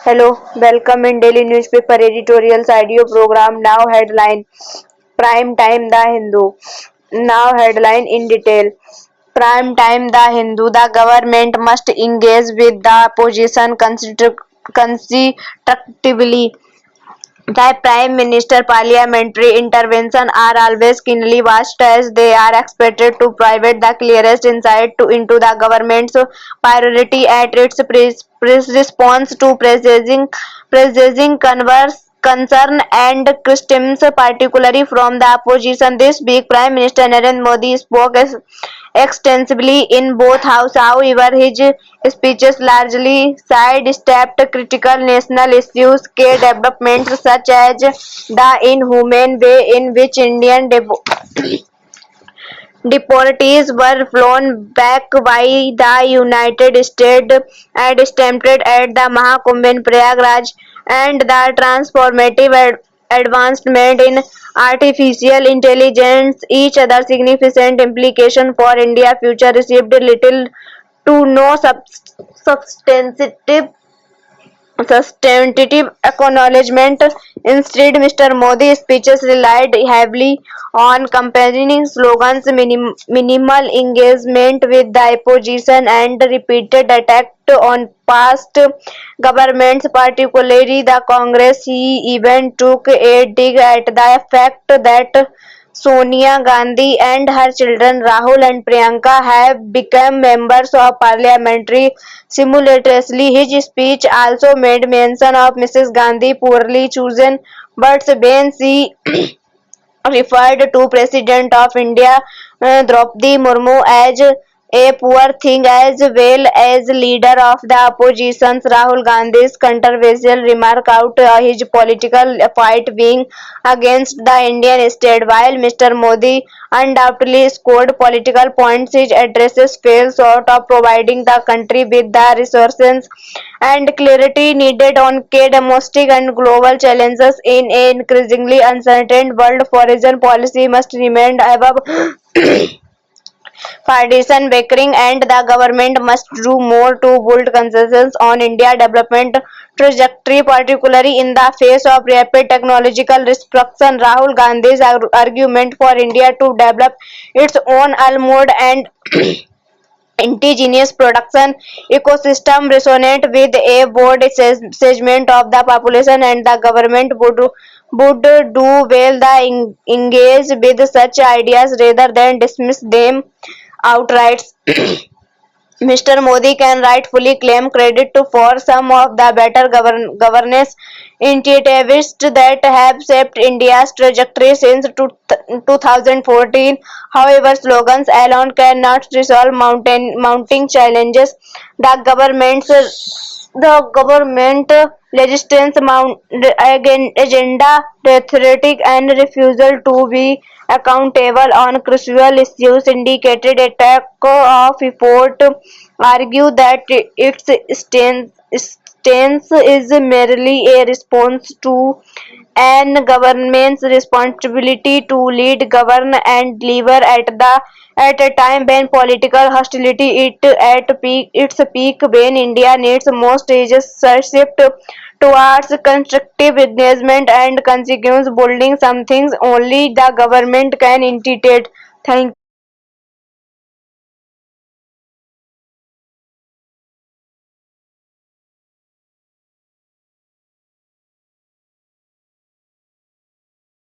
Hello, welcome in daily newspaper editorials audio program. Now headline: Prime time The Hindu. Now headline in detail. Prime time The Hindu. The government must engage with the opposition constructively. The Prime Minister parliamentary intervention are always keenly watched as they are expected to provide the clearest insight into the government's priority at its response to pressing concern and criticisms, particularly from the opposition. This week, Prime Minister Narendra Modi spoke extensively in both houses. However, his speeches largely sidestepped critical national issues, key developments such as the inhumane way in which Indian deportees were flown back by the United States and stamped at the Mahakumbh in Prayagraj, and the transformative advancement in artificial intelligence, each other significant implication for India's future, received little to no substantive acknowledgement. Instead, Mr. Modi's speeches relied heavily on campaigning slogans, minimal engagement with the opposition, and repeated attacks on past governments, particularly the Congress. He even took a dig at the fact that Sonia Gandhi and her children Rahul and Priyanka have become members of parliament simultaneously. His speech also made mention of Mrs. Gandhi's poorly chosen words when she referred to President of India Draupadi Murmu as a poor thing, as well as leader of the opposition Rahul Gandhi's controversial remark out his political fight being against the Indian state. While Mr. Modi undoubtedly scored political points, his addresses fell short of providing the country with the resources and clarity needed on key domestic and global challenges in an increasingly uncertain world. Foreign policy must remain above partisan bickering, and the government must do more to build consensus on India's development trajectory, particularly in the face of rapid technological disruption. Rahul Gandhi's argument for India to develop its own almond and indigenous production ecosystem resonate with a broad segment of the population, and the government would do well to engage with such ideas rather than dismiss them outright. Mr. Modi can rightfully claim credit for some of the better governance initiatives that have shaped India's trajectory since 2014. However, slogans alone cannot resolve mounting challenges. The government legislates agenda, rhetoric, and refusal to be accountable on crucial issues indicated a lack of effort. Argue that its stance is merely a response to an government's responsibility to lead, govern, and deliver at a time when political hostility is at its peak, when India needs most is a shift towards constructive engagement and consequence building, some things only the government can initiate. Thank